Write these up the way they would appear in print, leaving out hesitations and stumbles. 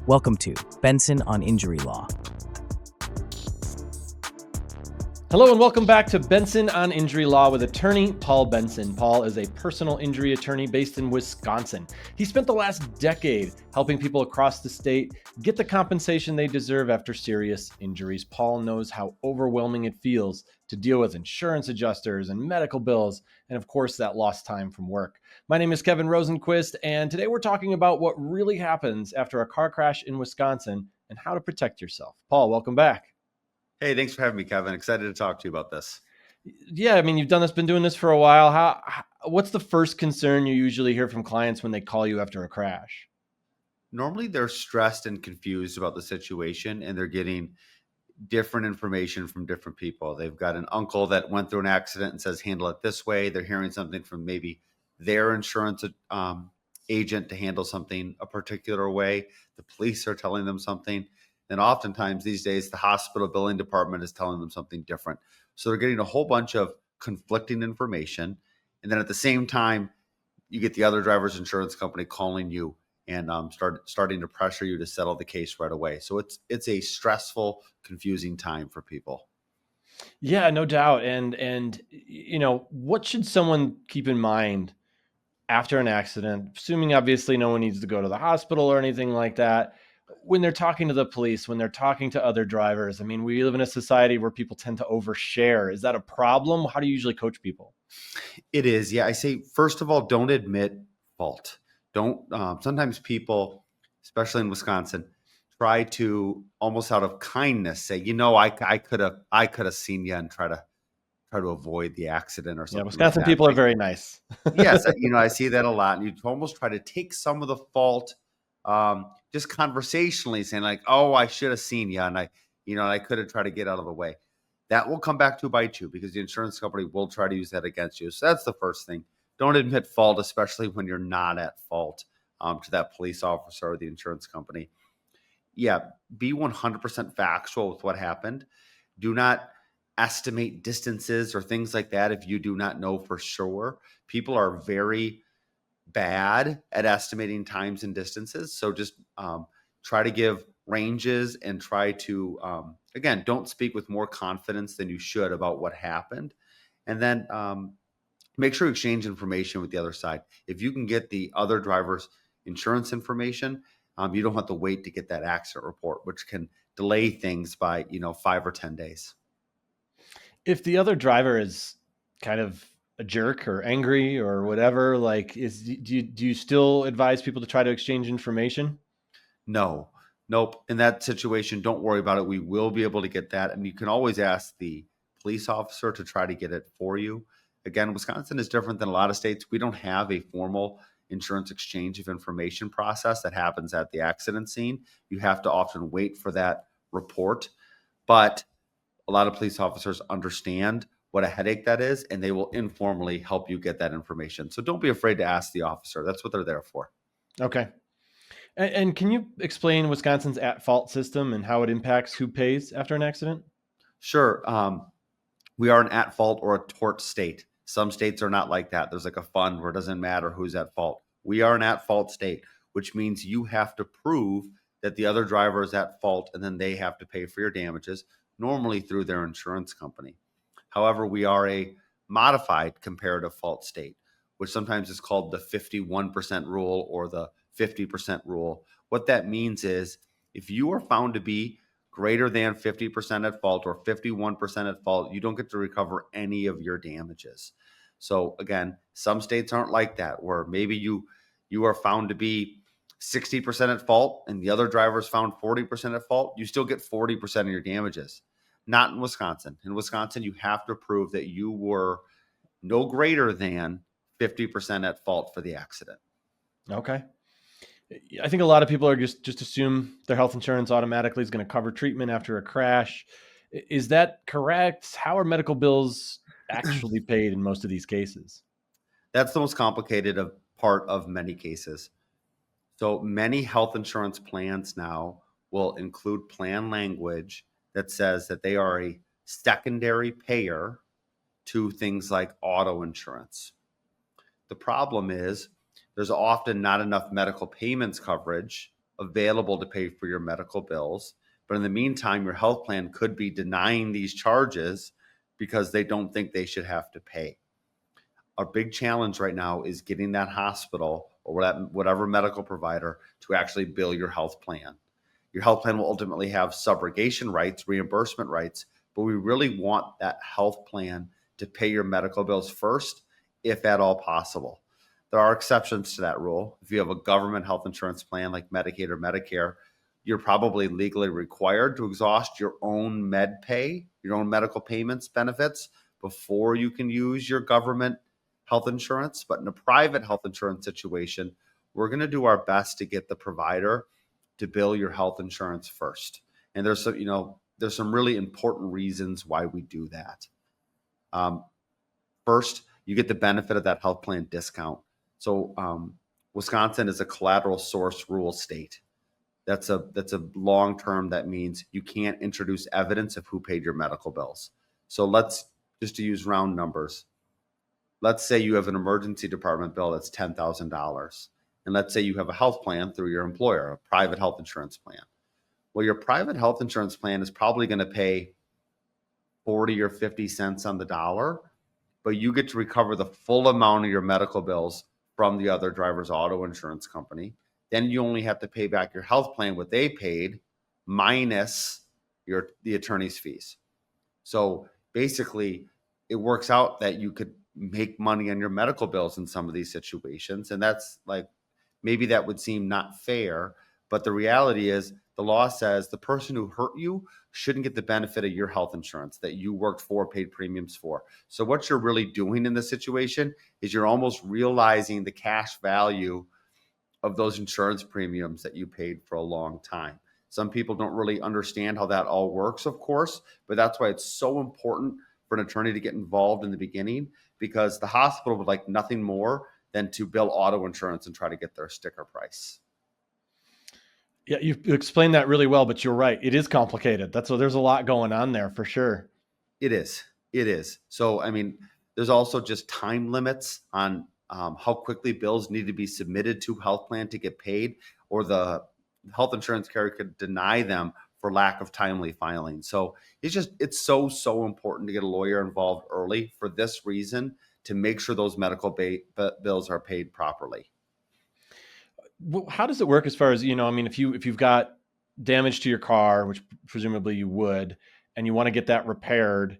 Welcome to Benson on Injury Law. Hello and welcome back to Benson on Injury Law with attorney Paul Benson. Paul is a personal injury attorney based in Wisconsin. He spent the last decade helping people across the state get the compensation they deserve after serious injuries. Paul knows how overwhelming it feels to deal with insurance adjusters and medical bills, and of course, that lost time from work. My name is Kevin Rosenquist, and today we're talking about what really happens after a car crash in Wisconsin and how to protect yourself. Paul, welcome back. Hey, thanks for having me, Kevin. Excited to talk to you about this. Yeah, I mean, you've been doing this for a while. What's the first concern you usually hear from clients when they call you after a crash? Normally, they're stressed and confused about the situation, and they're getting different information from different people. They've got an uncle that went through an accident and says, handle it this way. They're hearing something from maybe their insurance agent to handle something a particular way. The police are telling them something. And oftentimes these days, the hospital billing department is telling them something different. So they're getting a whole bunch of conflicting information. And then at the same time, you get the other driver's insurance company calling you and starting to pressure you to settle the case right away. So it's a stressful, confusing time for people. Yeah, no doubt. And what should someone keep in mind after an accident, assuming obviously no one needs to go to the hospital or anything like that, when they're talking to the police, when they're talking to other drivers? I mean, we live in a society where people tend to overshare. Is that a problem? How do you usually coach people? It is. Yeah. I say, first of all, don't admit fault. Don't, sometimes people, especially in Wisconsin, try to almost out of kindness say, I could have seen you and try to avoid the accident or something. Yeah, Wisconsin people are very nice. Yes. I see that a lot. And you almost try to take some of the fault, just conversationally saying like, oh, I should have seen you. And I could have tried to get out of the way. That will come back to bite you because the insurance company will try to use that against you. So that's the first thing. Don't admit fault, especially when you're not at fault, to that police officer or the insurance company. Yeah, be 100% factual with what happened. Do not estimate distances or things like that if you do not know for sure. People are very bad at estimating times and distances. So just try to give ranges and try to, again, don't speak with more confidence than you should about what happened. And then make sure you exchange information with the other side. If you can get the other driver's insurance information, you don't have to wait to get that accident report, which can delay things by 5 or 10 days. If the other driver is kind of a jerk or angry or whatever, do you still advise people to try to exchange information? No, nope. In that situation, don't worry about it. We will be able to get that. And you can always ask the police officer to try to get it for you. Again, Wisconsin is different than a lot of states. We don't have a formal insurance exchange of information process that happens at the accident scene. You have to often wait for that report. But a lot of police officers understand what a headache that is, and they will informally help you get that information. So don't be afraid to ask the officer. That's what they're there for. Okay. And can you explain Wisconsin's at-fault system and how it impacts who pays after an accident? Sure. We are an at-fault or a tort state. Some states are not like that. There's like a fund where it doesn't matter who's at fault. We are an at-fault state, which means you have to prove that the other driver is at fault, and then they have to pay for your damages, normally through their insurance company. However, we are a modified comparative fault state, which sometimes is called the 51% rule or the 50% rule. What that means is if you are found to be greater than 50% at fault or 51% at fault, you don't get to recover any of your damages. So again, some states aren't like that, where maybe you are found to be 60% at fault and the other driver is found 40% at fault. You still get 40% of your damages. Not in Wisconsin. In Wisconsin, you have to prove that you were no greater than 50% at fault for the accident. Okay. I think a lot of people are just assume their health insurance automatically is going to cover treatment after a crash. Is that correct? How are medical bills actually paid in most of these cases? That's the most complicated part of many cases. So many health insurance plans now will include plan language that says that they are a secondary payer to things like auto insurance. The problem is there's often not enough medical payments coverage available to pay for your medical bills. But in the meantime, your health plan could be denying these charges because they don't think they should have to pay. Our big challenge right now is getting that hospital or whatever medical provider to actually bill your health plan. Your health plan will ultimately have subrogation rights, reimbursement rights, but we really want that health plan to pay your medical bills first, if at all possible. There are exceptions to that rule. If you have a government health insurance plan like Medicaid or Medicare, you're probably legally required to exhaust your own med pay, your own medical payments benefits before you can use your government health insurance. But in a private health insurance situation, we're going to do our best to get the provider to bill your health insurance first. And there's some really important reasons why we do that. First, you get the benefit of that health plan discount. So Wisconsin is a collateral source rule state. That's a long term. That means you can't introduce evidence of who paid your medical bills. So let's just to use round numbers. Let's say you have an emergency department bill that's $10,000. And let's say you have a health plan through your employer, a private health insurance plan. Well, your private health insurance plan is probably going to pay 40 or 50 cents on the dollar, but you get to recover the full amount of your medical bills from the other driver's auto insurance company. Then you only have to pay back your health plan what they paid minus the attorney's fees. So basically, it works out that you could make money on your medical bills in some of these situations. And that's like, maybe that would seem not fair, but the reality is the law says the person who hurt you shouldn't get the benefit of your health insurance that you worked for, paid premiums for. So what you're really doing in this situation is you're almost realizing the cash value of those insurance premiums that you paid for a long time. Some people don't really understand how that all works, of course, but that's why it's so important for an attorney to get involved in the beginning, because the hospital would like nothing more than to bill auto insurance and try to get their sticker price. Yeah, you explained that really well, but you're right. It is complicated. There's a lot going on there for sure. It is. So, I mean, there's also just time limits on how quickly bills need to be submitted to health plan to get paid, or the health insurance carrier could deny them for lack of timely filing. So it's so important to get a lawyer involved early for this reason, to make sure those medical bills are paid properly. How does it work as far as, if you've got damage to your car, which presumably you would, and you want to get that repaired,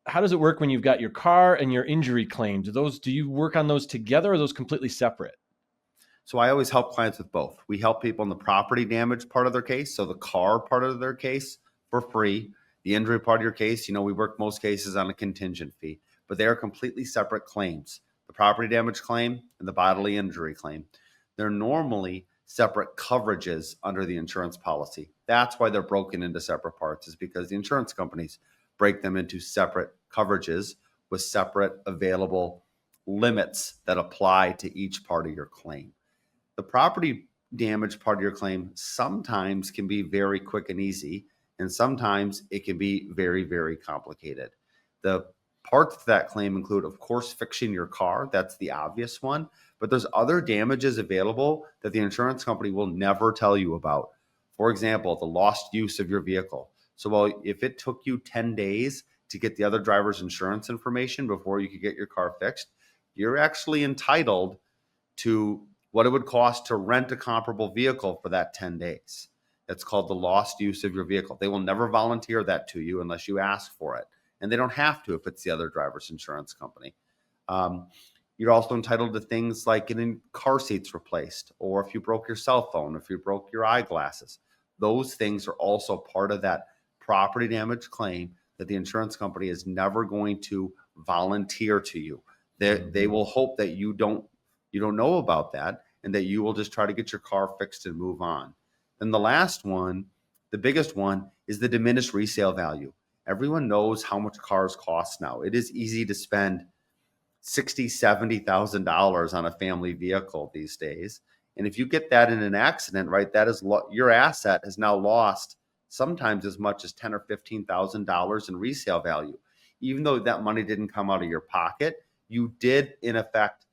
how does it work when you've got your car and your injury claims? Do you work on those together, or are those completely separate? So I always help clients with both. We help people in the property damage part of their case, so the car part of their case, for free. The injury part of your case, we work most cases on a contingent fee, but they are completely separate claims. The property damage claim and the bodily injury claim. They're normally separate coverages under the insurance policy. That's why they're broken into separate parts, is because the insurance companies break them into separate coverages with separate available limits that apply to each part of your claim. The property damage part of your claim sometimes can be very quick and easy, and sometimes it can be very, very complicated. The parts of that claim include, of course, fixing your car. That's the obvious one. But there's other damages available that the insurance company will never tell you about. For example, the lost use of your vehicle. So if it took you 10 days to get the other driver's insurance information before you could get your car fixed, you're actually entitled to what it would cost to rent a comparable vehicle for that 10 days. That's called the lost use of your vehicle. They will never volunteer that to you unless you ask for it. And they don't have to if it's the other driver's insurance company. You're also entitled to things like getting car seats replaced, or if you broke your cell phone, if you broke your eyeglasses. Those things are also part of that property damage claim that the insurance company is never going to volunteer to you. They will hope that you don't know about that, and that you will just try to get your car fixed and move on. Then the last one, the biggest one, is the diminished resale value. Everyone knows how much cars cost now. It is easy to spend $60,000, $70,000 on a family vehicle these days. And if you get that in an accident, right, that is your asset has now lost sometimes as much as $10,000 or $15,000 in resale value. Even though that money didn't come out of your pocket, you did in effect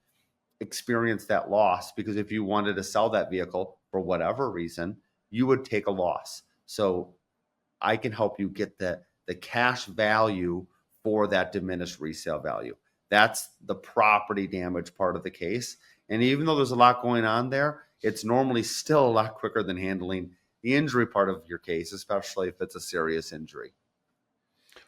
experience that loss, because if you wanted to sell that vehicle for whatever reason, you would take a loss. So I can help you get the cash value for that diminished resale value. That's the property damage part of the case. And even though there's a lot going on there, it's normally still a lot quicker than handling the injury part of your case, especially if it's a serious injury.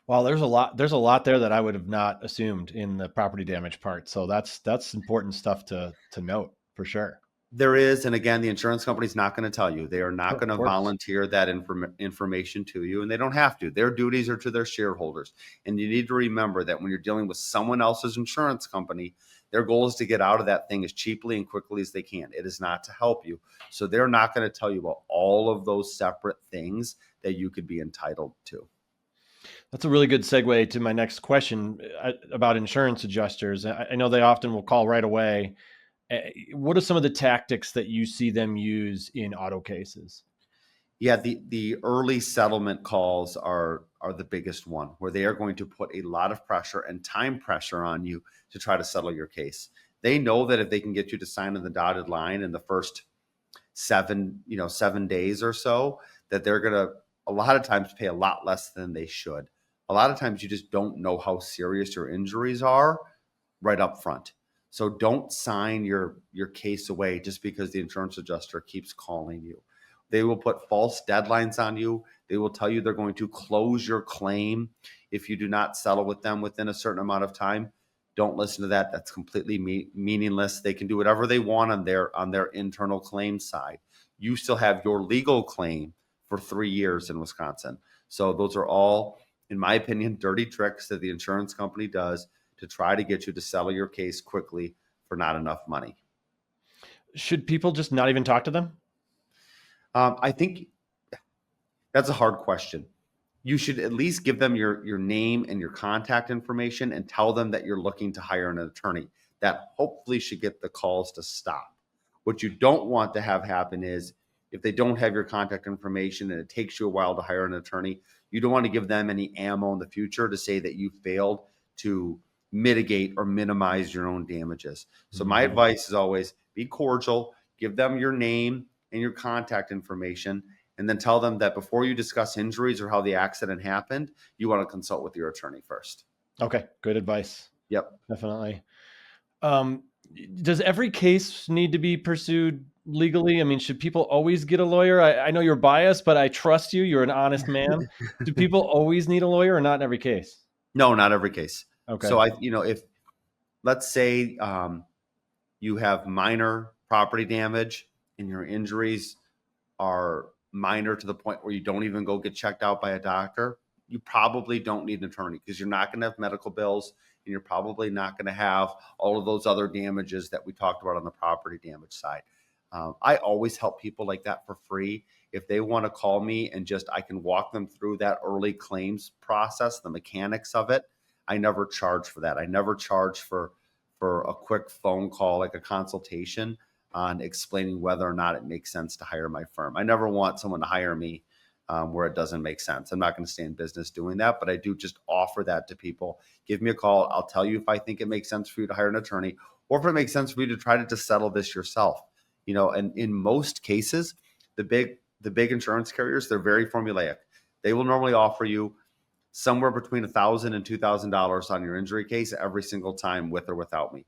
Well, there's a lot there that I would have not assumed in the property damage part. So that's important stuff to note for sure. There is, and again, the insurance company's not going to tell you. They are not going to course. volunteer that information to you, and they don't have to. Their duties are to their shareholders. And you need to remember that when you're dealing with someone else's insurance company, their goal is to get out of that thing as cheaply and quickly as they can. It is not to help you. So they're not going to tell you about all of those separate things that you could be entitled to. That's a really good segue to my next question about insurance adjusters. I know they often will call right away. What are some of the tactics that you see them use in auto cases? Yeah, the early settlement calls are the biggest one, where they are going to put a lot of pressure and time pressure on you to try to settle your case. They know that if they can get you to sign on the dotted line in the first 7 days or so, that they're going to a lot of times pay a lot less than they should. A lot of times you just don't know how serious your injuries are right up front. So don't sign your case away just because the insurance adjuster keeps calling you. They will put false deadlines on you. They will tell you they're going to close your claim if you do not settle with them within a certain amount of time. Don't listen to that. That's completely meaningless. They can do whatever they want on their internal claim side. You still have your legal claim for 3 years in Wisconsin. So those are all, in my opinion, dirty tricks that the insurance company does to try to get you to settle your case quickly for not enough money. Should people just not even talk to them? I think that's a hard question. You should at least give them your name and your contact information and tell them that you're looking to hire an attorney. That hopefully should get the calls to stop. What you don't want to have happen is if they don't have your contact information and it takes you a while to hire an attorney, you don't want to give them any ammo in the future to say that you failed to mitigate or minimize your own damages. So my advice is always be cordial, give them your name and your contact information, and then tell them that before you discuss injuries or how the accident happened, you want to consult with your attorney first. Okay, good advice. Yep. Definitely. Does every case need to be pursued legally? I mean, should people always get a lawyer? I know you're biased, but I trust you. You're an honest man. Do people always need a lawyer or not in every case? No, not every case. Okay. So if let's say you have minor property damage and your injuries are minor to the point where you don't even go get checked out by a doctor, you probably don't need an attorney because you're not going to have medical bills and you're probably not going to have all of those other damages that we talked about on the property damage side. I always help people like that for free. If they want to call me and I can walk them through that early claims process, the mechanics of it. I never charge for that. I never charge for a quick phone call, like a consultation on explaining whether or not it makes sense to hire my firm. I never want someone to hire me where it doesn't make sense. I'm not going to stay in business doing that, but I do just offer that to people. Give me a call. I'll tell you if I think it makes sense for you to hire an attorney or if it makes sense for you to try to just settle this yourself. And in most cases, the big insurance carriers, they're very formulaic. They will normally offer you somewhere between $1,000 and $2,000 on your injury case every single time, with or without me.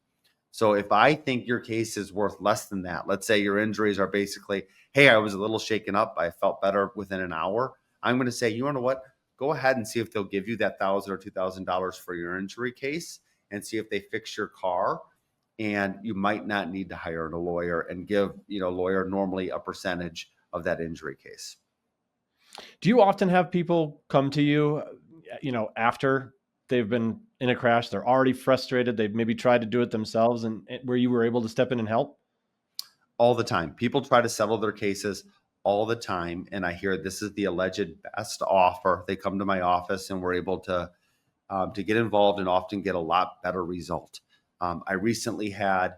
So if I think your case is worth less than that, let's say your injuries are basically, hey, I was a little shaken up, I felt better within an hour, I'm going to say, you know what? Go ahead and see if they'll give you that $1,000 or $2,000 for your injury case and see if they fix your car. And you might not need to hire a lawyer and give, a lawyer normally a percentage of that injury case. Do you often have people come to you, after they've been in a crash, they're already frustrated, they've maybe tried to do it themselves, and where you were able to step in and help? All the time. People try to settle their cases all the time. And I hear this is the alleged best offer. They come to my office and we're able to get involved and often get a lot better result. I recently had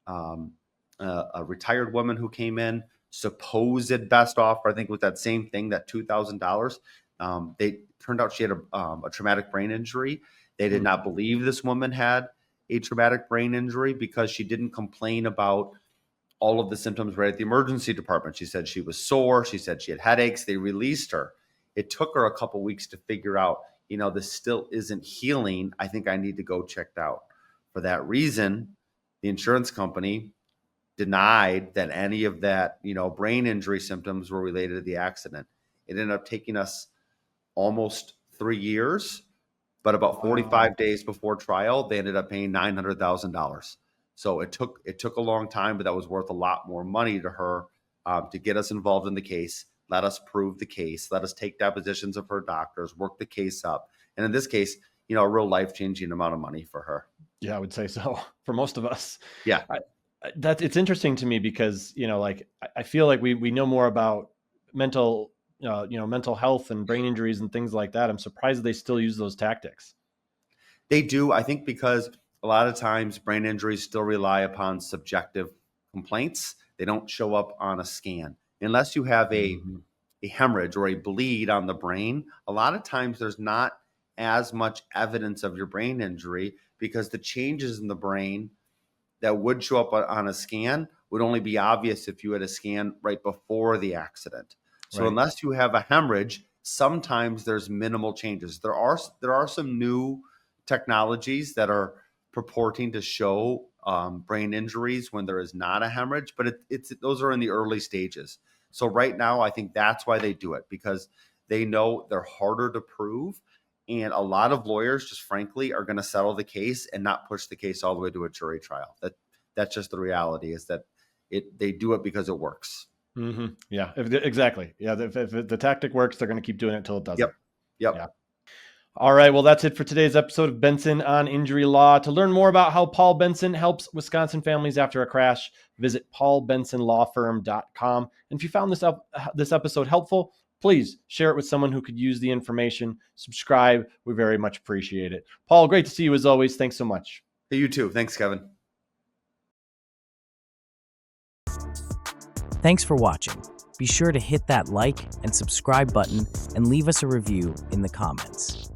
a retired woman who came in, supposed best offer, I think with that same thing, that $2,000. They turned out she had a traumatic brain injury. They did not believe this woman had a traumatic brain injury because she didn't complain about all of the symptoms right at the emergency department. She said she was sore. She said she had headaches. They released her. It took her a couple weeks to figure out, this still isn't healing. I think I need to go checked out. For that reason, the insurance company denied that any of that, brain injury symptoms were related to the accident. It ended up taking us almost 3 years, but about 45 days before trial, they ended up paying $900,000. So it took a long time, but that was worth a lot more money to her to get us involved in the case, let us prove the case, let us take depositions of her doctors, work the case up. And in this case, a real life-changing amount of money for her. Yeah, I would say so for most of us. Yeah. It's interesting to me because, I feel like we know more about mental health and brain injuries and things like that. I'm surprised they still use those tactics. They do, I think, because a lot of times brain injuries still rely upon subjective complaints. They don't show up on a scan. Unless you have a hemorrhage or a bleed on the brain, a lot of times there's not as much evidence of your brain injury because the changes in the brain that would show up on a scan would only be obvious if you had a scan right before the accident. So unless you have a hemorrhage, sometimes there's minimal changes. There are some new technologies that are purporting to show brain injuries when there is not a hemorrhage, but those are in the early stages. So right now, I think that's why they do it, because they know they're harder to prove. And a lot of lawyers just frankly are going to settle the case and not push the case all the way to a jury trial. That's just the reality, is that they do it because it works. Mm-hmm. Yeah, exactly. Yeah. If the tactic works, they're going to keep doing it until it doesn't. Yep. Yeah. All right. Well, that's it for today's episode of Benson on Injury Law. To learn more about how Paul Benson helps Wisconsin families after a crash, visit paulbensonlawfirm.com. And if you found this episode helpful, please share it with someone who could use the information. Subscribe. We very much appreciate it. Paul, great to see you as always. Thanks so much. Hey, you too. Thanks, Kevin. Thanks for watching. Be sure to hit that like and subscribe button and leave us a review in the comments.